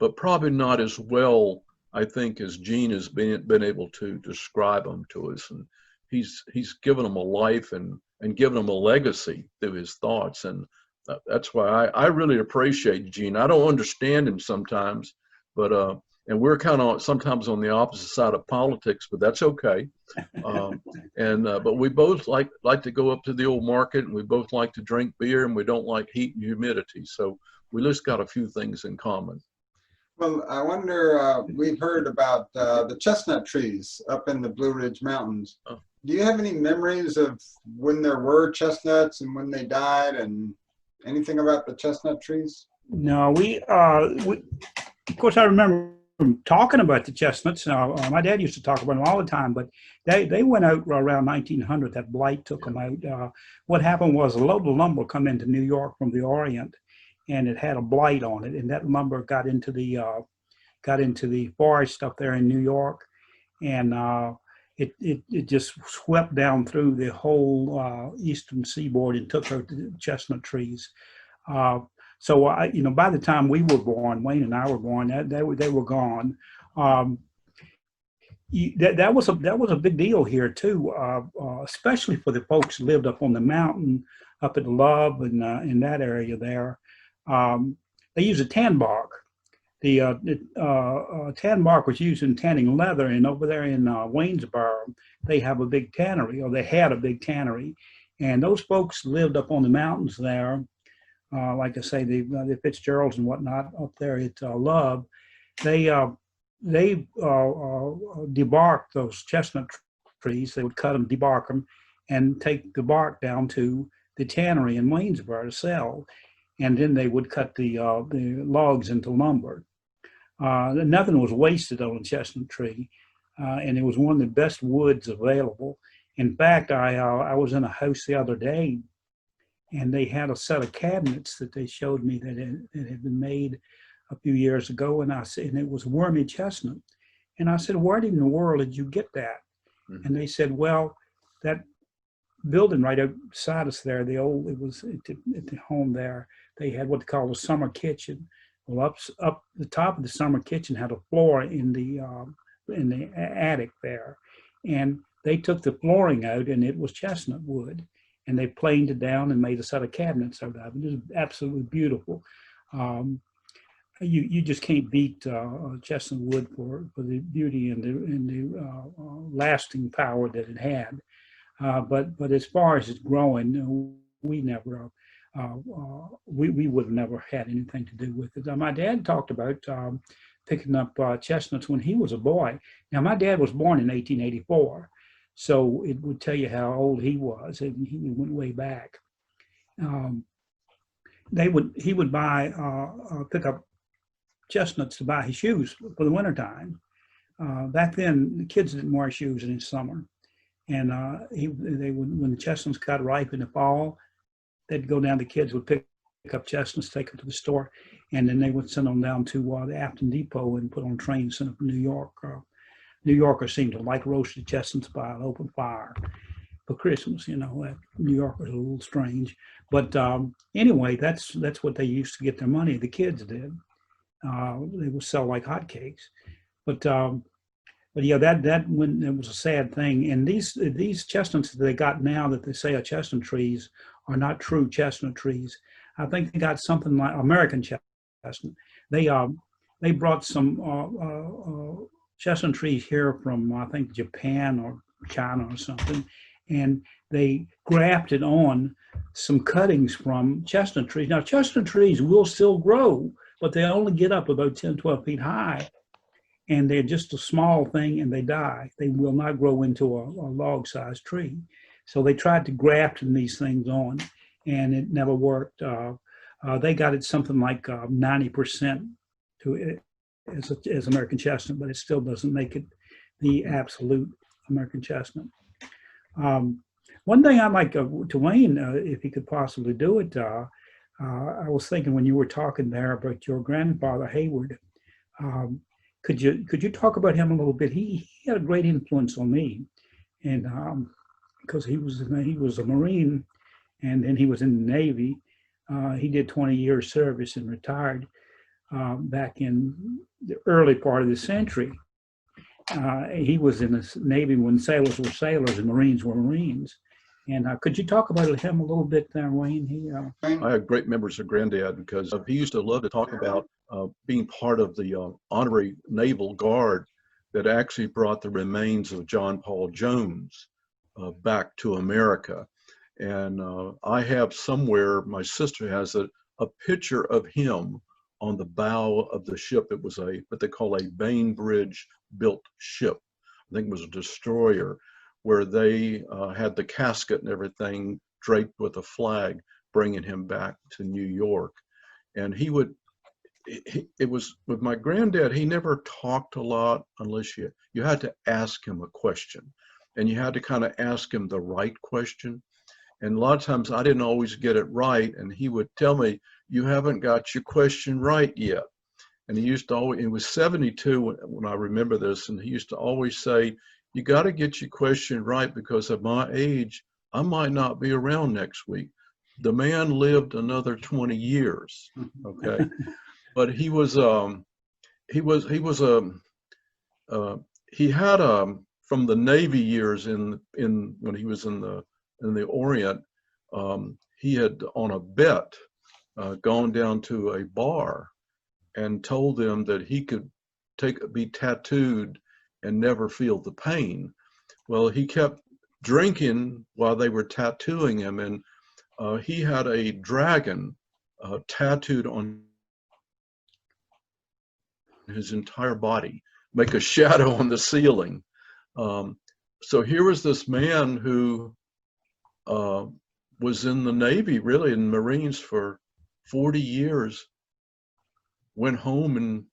but probably not as well, I think, as Gene has been able to describe them to us. And he's given them a life and given them a legacy through his thoughts. And that's why I really appreciate Gene. I don't understand him sometimes, but and we're kind of sometimes on the opposite side of politics, but that's okay. But we both like to go up to the old market, and we both like to drink beer, and we don't like heat and humidity. So we just got a few things in common. Well, I wonder, we've heard about the chestnut trees up in the Blue Ridge Mountains. Oh. Do you have any memories of when there were chestnuts and when they died, and anything about the chestnut trees? No, we of course, I remember talking about the chestnuts. My dad used to talk about them all the time, but they went out around 1900. That blight took them out. What happened was a load of lumber come into New York from the Orient, and it had a blight on it, and that lumber got into the forest up there in New York, and it just swept down through the whole eastern seaboard and took out the chestnut trees. So by the time we were born, Wayne and I were born, they were gone. that was a big deal here too, especially for the folks who lived up on the mountain, up at Love and in that area there. They used a tan bark. The tan bark was used in tanning leather, and over there in Waynesboro, they have a big tannery, or they had a big tannery, and those folks lived up on the mountains there. Like I say, the Fitzgeralds and whatnot up there at Love, they debark those chestnut trees. They would cut them, debark them, and take the bark down to the tannery in Waynesboro to sell. And then they would cut the logs into lumber. Nothing was wasted on a chestnut tree, and it was one of the best woods available. In fact, I was in a house the other day, and they had a set of cabinets that they showed me that had been made a few years ago, and it was wormy chestnut. And I said, where in the world did you get that? Mm-hmm. And they said, well, that building right outside us there, it was at the home there, they had what they call a summer kitchen. Well, up the top of the summer kitchen had a floor in the attic there, and they took the flooring out, and it was chestnut wood, and they planed it down and made a set of cabinets out of it. It was absolutely beautiful. You just can't beat chestnut wood for the beauty and the lasting power that it had. But as far as it's growing, we never. We would have never had anything to do with it. My dad talked about picking up chestnuts when he was a boy. Now, my dad was born in 1884, so it would tell you how old he was, and he went way back. He would pick up chestnuts to buy his shoes for the wintertime. Back then, the kids didn't wear shoes in the summer, and when the chestnuts got ripe in the fall, they'd go down, the kids would pick up chestnuts, take them to the store, and then they would send them down to the Afton Depot and put on trains, send them to New York. New Yorkers seem to like roasted chestnuts by an open fire for Christmas. New Yorkers are a little strange. But anyway, that's what they used to get their money, the kids did. They would sell like hotcakes. But yeah, that when it was a sad thing. And these chestnuts that they got now that they say are chestnut trees are not true chestnut trees. I think they got something like American chestnut. They brought some chestnut trees here from, I think, Japan or China or something, and they grafted on some cuttings from chestnut trees. Now, chestnut trees will still grow, but they only get up about 10, 12 feet high, and they're just a small thing, and they die. They will not grow into a log-sized tree. So they tried to graft these things on, and it never worked. They got it something like 90% to it as American chestnut, but it still doesn't make it the absolute American chestnut. One thing I'd like to Wayne, if he could possibly do it, I was thinking when you were talking there about your grandfather Hayward, could you talk about him a little bit? He had a great influence on me, and because he was a Marine, and then he was in the Navy. He did 20 years service and retired back in the early part of the century. He was in the Navy when sailors were sailors and Marines were Marines. And could you talk about him a little bit there, Wayne? I had great memories of Granddad because he used to love to talk about being part of the honorary Naval Guard that actually brought the remains of John Paul Jones back to America. And I have somewhere, my sister has a picture of him on the bow of the ship. It was what they call a Bainbridge built ship. I think it was a destroyer, where they had the casket and everything draped with a flag, bringing him back to New York. And it was with my granddad, he never talked a lot unless you had to ask him a question, and you had to kind of ask him the right question. And a lot of times I didn't always get it right, and he would tell me, you haven't got your question right yet. And he used to always, it was 72 when I remember this, and he used to always say, you got to get your question right because of my age, I might not be around next week. The man lived another 20 years, okay? But he was he had from the Navy years in when he was in the Orient, he had on a bet gone down to a bar and told them that he could be tattooed and never feel the pain. Well, he kept drinking while they were tattooing him, and he had a dragon tattooed on his entire body, make a shadow on the ceiling. So here was this man who was in the Navy, really in Marines for 40 years, went home and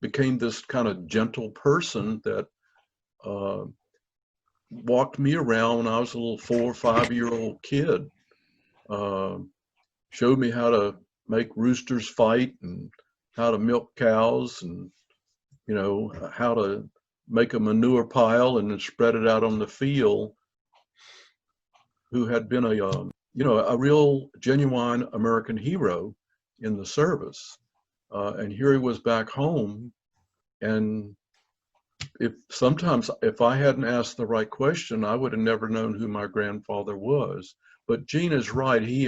became this kind of gentle person that walked me around when I was a little 4 or 5-year-old kid. Showed me how to make roosters fight and how to milk cows and, you know, how to make a manure pile and then spread it out on the field. Who had been a real genuine American hero in the service. And here he was back home. And sometimes if I hadn't asked the right question, I would have never known who my grandfather was. But Gene is right. He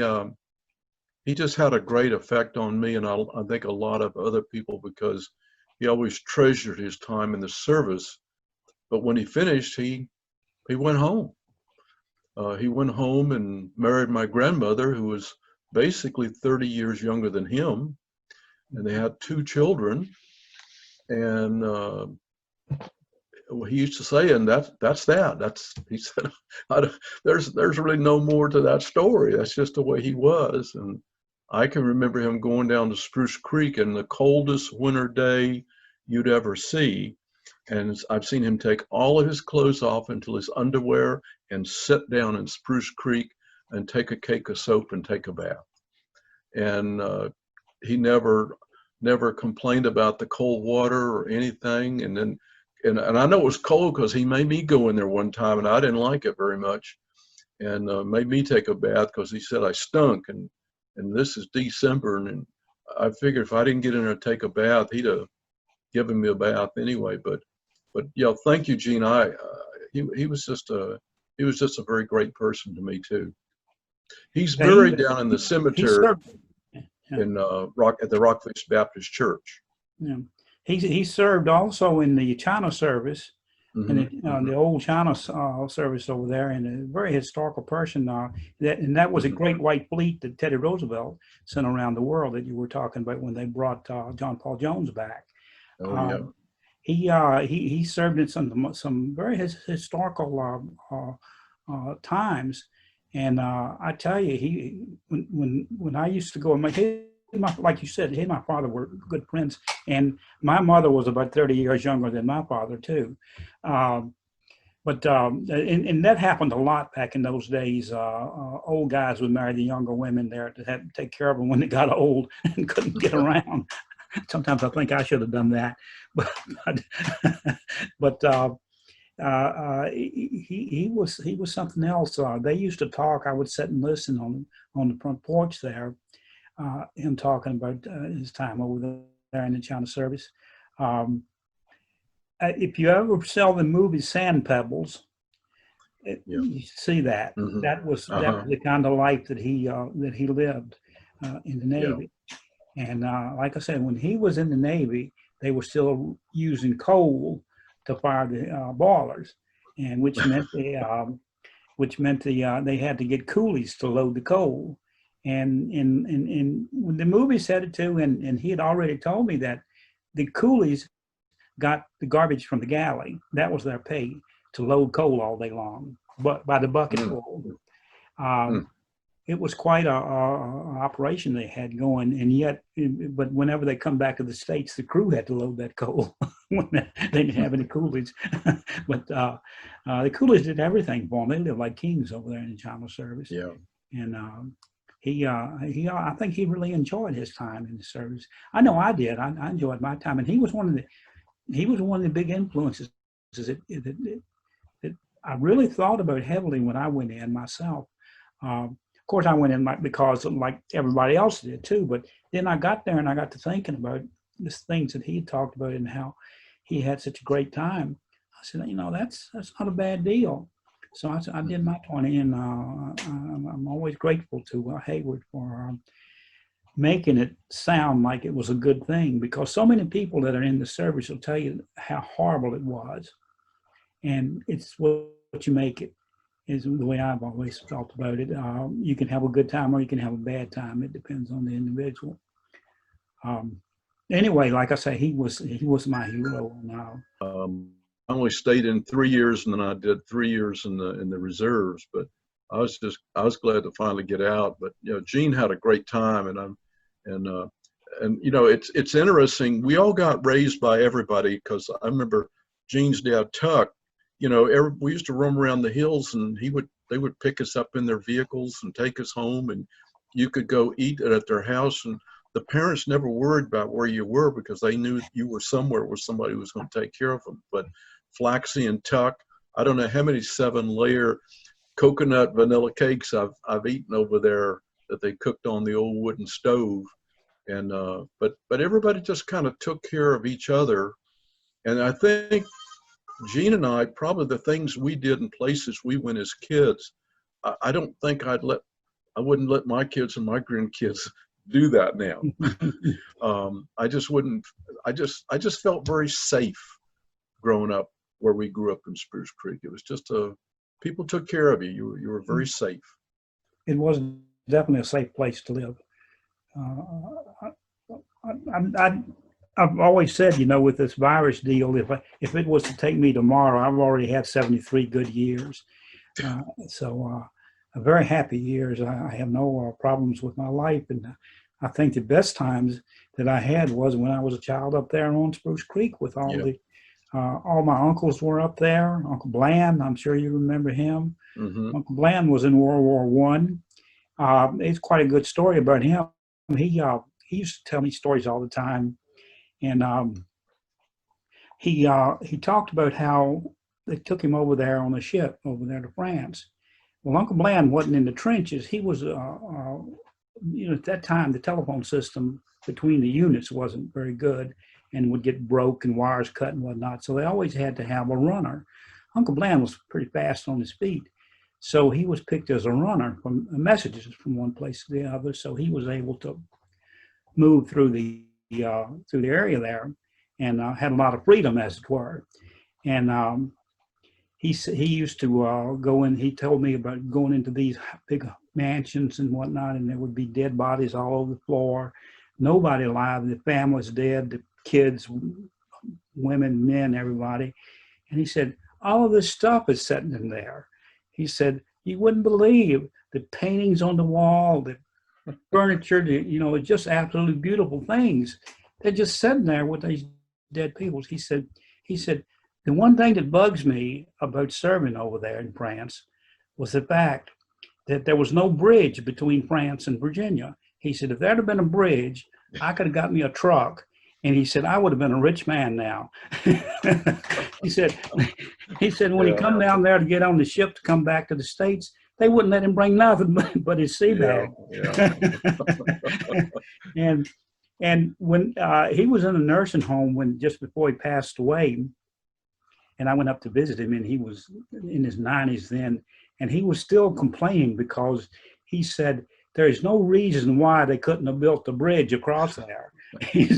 just had a great effect on me, and I think a lot of other people, because he always treasured his time in the service. But when he finished, he went home. He went home and married my grandmother, who was basically 30 years younger than him, and they had 2 children. And he used to say, and that's that. He said, there's really no more to that story. That's just the way he was. And I can remember him going down to Spruce Creek in the coldest winter day you'd ever see. And I've seen him take all of his clothes off until his underwear and sit down in Spruce Creek and take a cake of soap and take a bath. And he never complained about the cold water or anything. And I know it was cold because he made me go in there one time and I didn't like it very much, and made me take a bath because he said I stunk. And this is December, and I figured if I didn't get in there and take a bath, he'd have given me a bath anyway. But yeah, thank you, Gene. He was just a very great person to me too. He's buried down in the cemetery in at the Rockfish Baptist Church. Yeah. He served also in the China service, in the old China service over there, and a very historical person. That was a great white fleet that Teddy Roosevelt sent around the world that you were talking about when they brought John Paul Jones back. Oh yeah. He served in some very historical times, and I tell you, when I used to go, like you said, he and my father were good friends, and my mother was about 30 years younger than my father too. But that happened a lot back in those days. Old guys would marry the younger women there to have to take care of them when they got old and couldn't get around. Sometimes I think I should have done that, but he was something else. They used to talk. I would sit and listen on the front porch there, him talking about his time over there in the China service. If you ever saw the movie Sand Pebbles, you see that. That was the kind of life that he lived in the Navy. And like I said, when he was in the Navy, they were still using coal to fire the boilers, and which meant they had to get coolies to load the coal. And when the movie said it too, and he had already told me that the coolies got the garbage from the galley. That was their pay, to load coal all day long, but by the bucket full. It was quite a operation they had going, and yet, but whenever they come back to the States, the crew had to load that coal when they didn't have any coolies. But the coolies did everything for them. They lived like kings over there in the China service. Yeah. And I think he really enjoyed his time in the service. I know I did. I enjoyed my time, and he was one of the big influences that I really thought about heavily when I went in myself. Of course, I went in because like everybody else did too, but then I got there and I got to thinking about the things that he had talked about and how he had such a great time. I said, you know, that's not a bad deal. So I did my 20, and I'm always grateful to Hayward for making it sound like it was a good thing, because so many people that are in the service will tell you how horrible it was. And it's what you make it, is the way I've always felt about it. You can have a good time or you can have a bad time. It depends on the individual. Anyway, like I say, he was my hero. I only stayed in 3 years, and then I did 3 years in the reserves. But I was glad to finally get out. But you know, Gene had a great time, and you know, it's interesting. We all got raised by everybody, because I remember Gene's dad Tuck. You know, we used to roam around the hills, and they would pick us up in their vehicles and take us home, and you could go eat at their house, and the parents never worried about where you were, because they knew you were somewhere where somebody was going to take care of them. But Flaxie and Tuck, I don't know how many 7-layer coconut vanilla cakes I've eaten over there that they cooked on the old wooden stove. And but everybody just kind of took care of each other. And I think Gene and I, probably the things we did in places we went as kids, I don't think I wouldn't let my kids and my grandkids do that now. I just wouldn't. I just felt very safe growing up where we grew up in Spruce Creek. It was just people took care of you. You were very safe. It was definitely a safe place to live. I've always said, you know, with this virus deal, if it was to take me tomorrow, I've already had 73 good years. So very happy years. I have no problems with my life. And I think the best times that I had was when I was a child up there on Spruce Creek with all my uncles were up there. Uncle Bland, I'm sure you remember him. Mm-hmm. Uncle Bland was in World War I. It's quite a good story about him. He used to tell me stories all the time. And he talked about how they took him over there on a ship over there to France. Well, Uncle Bland wasn't in the trenches. He was, you know, at that time, the telephone system between the units wasn't very good and would get broke and wires cut and whatnot. So they always had to have a runner. Uncle Bland was pretty fast on his feet. So he was picked as a runner from messages from one place to the other. So he was able to move through the area there, and had a lot of freedom, as it were. And he used to go in. He told me about going into these big mansions and whatnot, and there would be dead bodies all over the floor. Nobody alive. The family's dead. The kids, women, men, everybody. And he said, all of this stuff is sitting in there. He said, you wouldn't believe the paintings on the wall, the furniture, you know, just absolutely beautiful things. They're just sitting there with these dead people. He said, the one thing that bugs me about serving over there in France was the fact that there was no bridge between France and Virginia. He said, if there had been a bridge, I could have got me a truck. And he said, I would have been a rich man now. he said, when he come down there to get on the ship to come back to the States, they wouldn't let him bring nothing but his sea bag. And when he was in a nursing home just before he passed away, and I went up to visit him, and he was in his 90s then, and he was still complaining because he said, there is no reason why they couldn't have built the bridge across there. He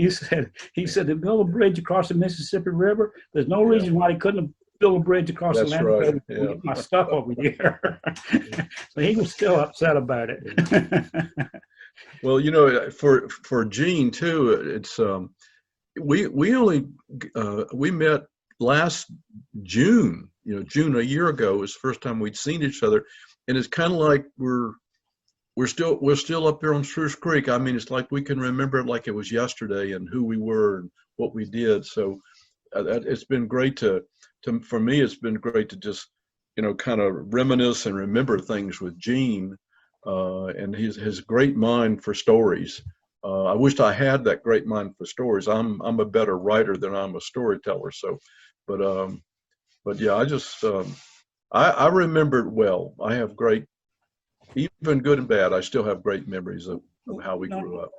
said to build a bridge across the Mississippi River, there's no reason why they couldn't have built a bridge across the land. Right. To get my stuff over here. So he was still upset about it. Well, you know, for Gene too, it's we met last June. You know, June a year ago was the first time we'd seen each other, and it's kind of like we're still up there on Spruce Creek. I mean, it's like we can remember it like it was yesterday, and who we were and what we did. So it's been great for me. It's been great to just, you know, kind of reminisce and remember things with Gene, and his great mind for stories. I wished I had that great mind for stories. I'm a better writer than I'm a storyteller. So, but yeah, I just I remember it well. I have great, even good and bad, I still have great memories of how we grew up.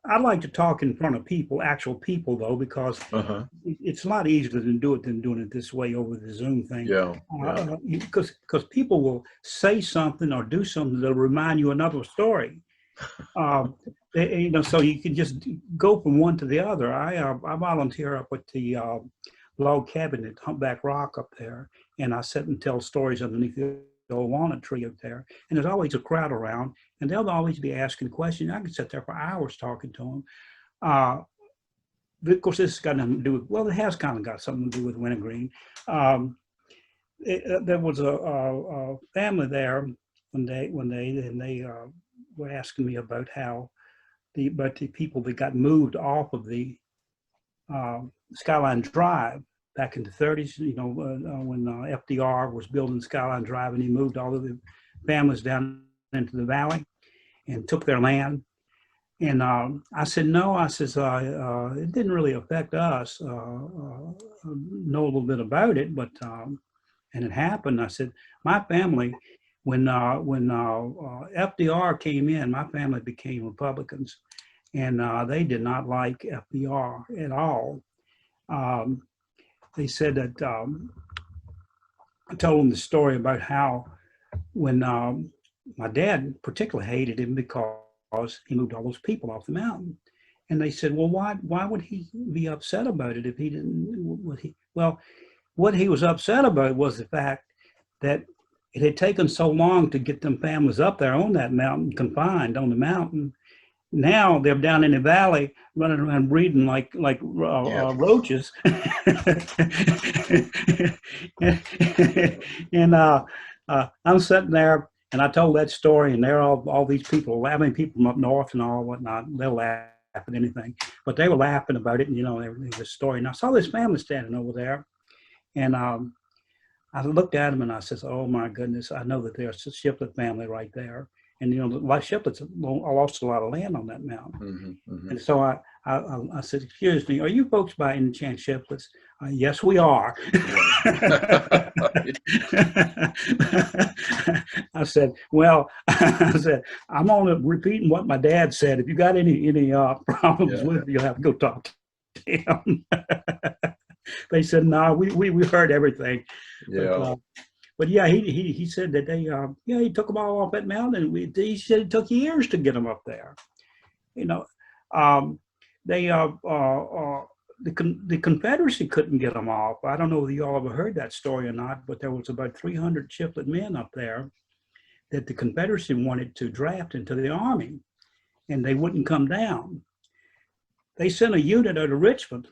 I like to talk in front of people, actual people, though, because Uh-huh. it's a lot easier to do it than doing it this way over the Zoom thing. Yeah. Yeah. Because people will say something or do something that'll remind you another story. So you can just go from one to the other. I volunteer up at the log cabin at Humpback Rock up there, and I sit and tell stories underneath the old walnut tree up there. And there's always a crowd around, and they'll always be asking questions. I can sit there for hours talking to them. Of course, this has got nothing to do with, well, it has kind of got something to do with Wintergreen. There was a family there one day, and they were asking me about the people that got moved off of the Skyline Drive back in the 30s, when FDR was building Skyline Drive, and he moved all of the families down into the valley and took their land. And I said, no, I says, it didn't really affect us. Know a little bit about it, but, and it happened. I said, my family, when FDR came in, my family became Republicans, and they did not like FDR at all. They said that, I told them the story about how when my dad particularly hated him because he moved all those people off the mountain. And they said, well, why would he be upset about it if he didn't, well, what he was upset about was the fact that it had taken so long to get them families up there on that mountain, confined on the mountain. Now they're down in the valley running around breeding like roaches. And I'm sitting there, and I told that story, and they're all these people, I mean, people from up north and all whatnot, they'll laugh at anything, but they were laughing about it, and the story. And I saw this family standing over there, and I looked at them and I said, oh my goodness, I know that there's a Shiplet family right there. And like Shiplets lost a lot of land on that mountain. Mm-hmm, mm-hmm. And so I said, excuse me, are you folks by any chance Shiplets? Yes, we are. I said, well, I'm only repeating what my dad said. If you got any problems with it, you'll have to go talk to him. They said, no, we heard everything. Yeah. But yeah, he said that he took them all off that mountain. And he said it took years to get them up there. The Confederacy couldn't get them off. I don't know if you all ever heard that story or not, but there was about 300 Shiplet men up there that the Confederacy wanted to draft into the Army, and they wouldn't come down. They sent a unit out of Richmond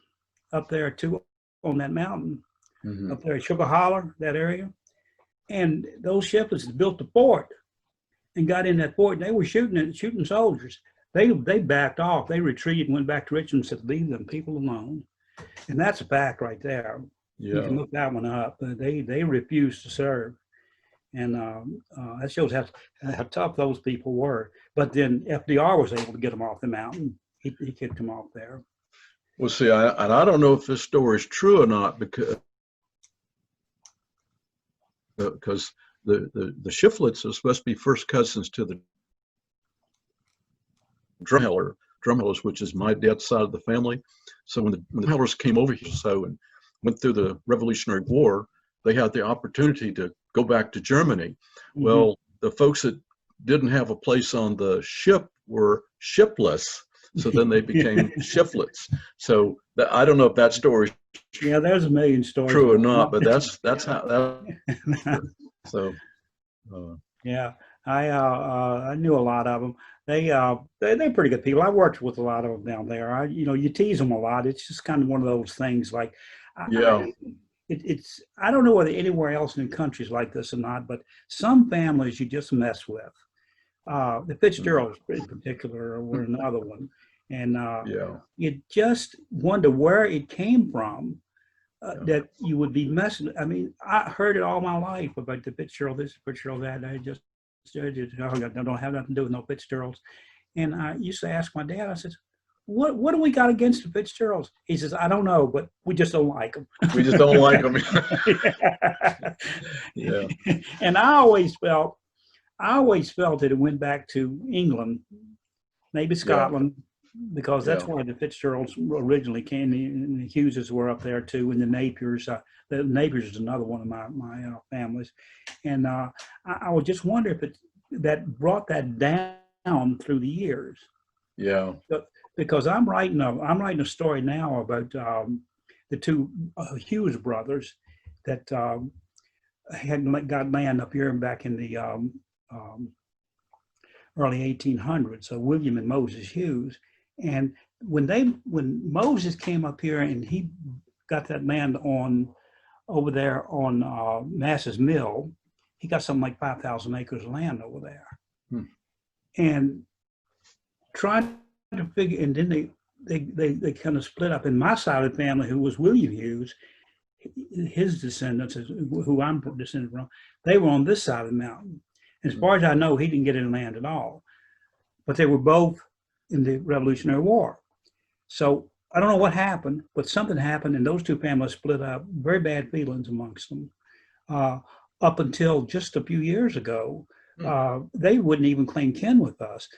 up there too, on that mountain, Mm-hmm. up there at Sugar Holler, that area. And those Shiplets built the fort and got in that fort. They were shooting soldiers. They backed off. They retreated and went back to Richmond and said, leave them people alone. And that's a fact right there. Yeah. You can look that one up. They refused to serve. And that shows how tough those people were. But then FDR was able to get them off the mountain. He kicked them off there. Well, see, I don't know if this story is true or not, because the Shiflets are supposed to be first cousins to the Drumhellers, which is my dad's side of the family. So when the Drumhellers came over here and went through the Revolutionary War, they had the opportunity to go back to Germany. Mm-hmm. Well, the folks that didn't have a place on the ship were shipless. So then they became Shiflets. So I don't know if that story yeah, there's a million stories. True or not, but that's how that. So. Yeah, I knew a lot of them. They're pretty good people. I worked with a lot of them down there. You tease them a lot. It's just kind of one of those things. Like, yeah. I don't know whether anywhere else in the country is like this or not, but some families you just mess with. The Fitzgeralds in particular were another one. And you just wonder where it came from, that you would be messing. I mean, I heard it all my life about the Fitzgerald this, Fitzgerald that. I don't have nothing to do with no Fitzgeralds. And I used to ask my dad, I said, what do we got against the Fitzgeralds? He says, I don't know, but we just don't like them. We just don't like them. Yeah. And I always felt that it went back to England, maybe Scotland, because that's Yeah. where the Fitzgeralds originally came. And the Hugheses were up there too, and the Napiers. The Napiers is another one of my families, and I would just wonder if that brought that down through the years. Yeah. Because I'm writing a story now about the two Hughes brothers that had got land up here back in the early 1800s. So William and Moses Hughes, and when Moses came up here and he got that land over there on Mass's Mill, he got something like 5,000 acres of land over there, and trying to figure, and then they kind of split up. In my side of the family, who was William Hughes, his descendants, who I'm descended from, they were on this side of the mountain. As far as I know, he didn't get any land at all. But they were both in the Revolutionary War. So I don't know what happened, but something happened, and those two families split up. Very bad feelings amongst them. Up until just a few years ago, they wouldn't even claim kin with us.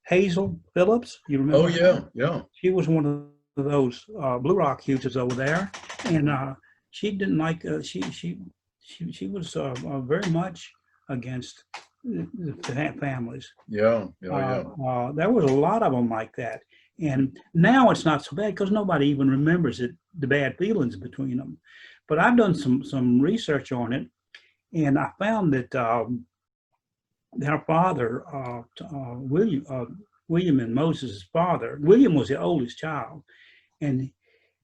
Hazel Phillips, you remember? Oh yeah, yeah. She was one of those Blue Rock Hughes over there, and she didn't like. She was very much against the families. Yeah. There was a lot of them like that, and now it's not so bad because nobody even remembers the bad feelings between them. But I've done some research on it, and I found that their father, William and Moses' father, William was the oldest child, and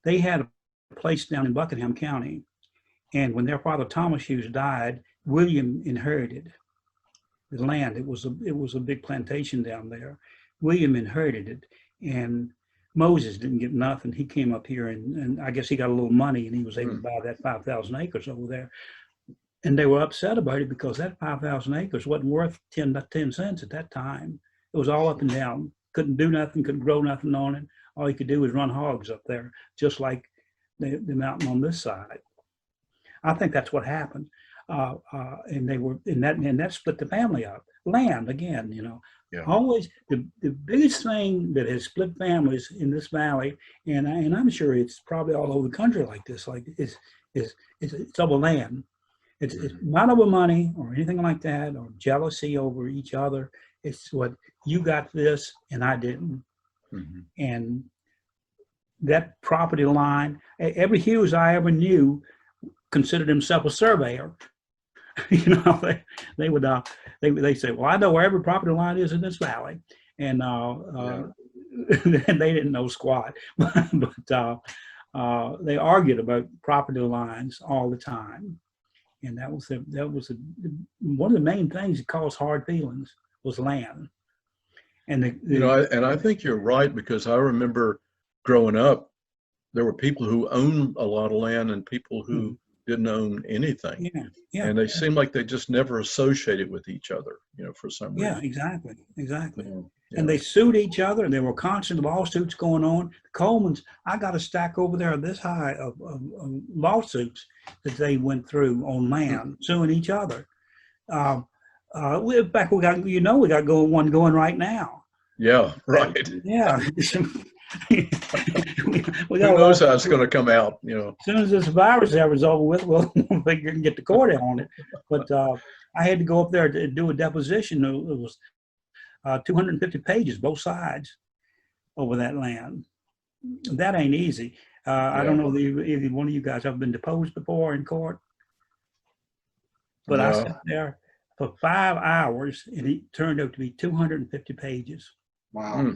they had a place down in Buckingham County. And when their father Thomas Hughes died, William inherited the land. It was a big plantation down there. William inherited it, and Moses didn't get nothing. He came up here, and I guess he got a little money, and he was able to buy that 5,000 acres over there. And they were upset about it because that 5,000 acres wasn't worth 10 cents at that time. It was all up and down. Couldn't do nothing, couldn't grow nothing on it. All you could do was run hogs up there, just like the mountain on this side. I think that's what happened. And that split the family up. Land again, Yeah. Always the biggest thing that has split families in this valley, and I'm sure it's probably all over the country like this, it's over land. It's not over money or anything like that, or jealousy over each other. It's what you got this and I didn't. And that property line, every Hughes I ever knew considered himself a surveyor. They say, well, I know where every property line is in this valley, and they didn't know squat, but they argued about property lines all the time, and that was one of the main things that caused hard feelings was land. And I think you're right, because I remember growing up, there were people who owned a lot of land and people who didn't own anything. Yeah. And they seemed like they just never associated with each other, for some reason. Yeah, exactly. Yeah. And they sued each other, and there were constant lawsuits going on. The Colemans, I got a stack over there this high of lawsuits that they went through on land, suing each other. In fact, we got one going right now. Yeah, right. Yeah. we Who knows how it's going to come out, As soon as this virus is over with, we'll figure and get the court on it. But I had to go up there to do a deposition. It was 250 pages, both sides, over that land. That ain't easy. I don't know if either one of you guys have been deposed before in court. But I sat there for 5 hours, and it turned out to be 250 pages. Wow.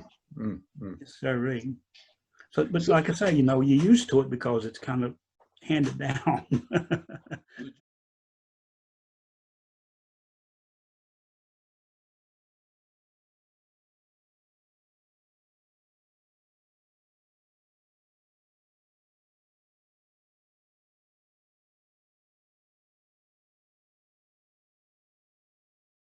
So, but like I say, you're used to it because it's kind of handed down.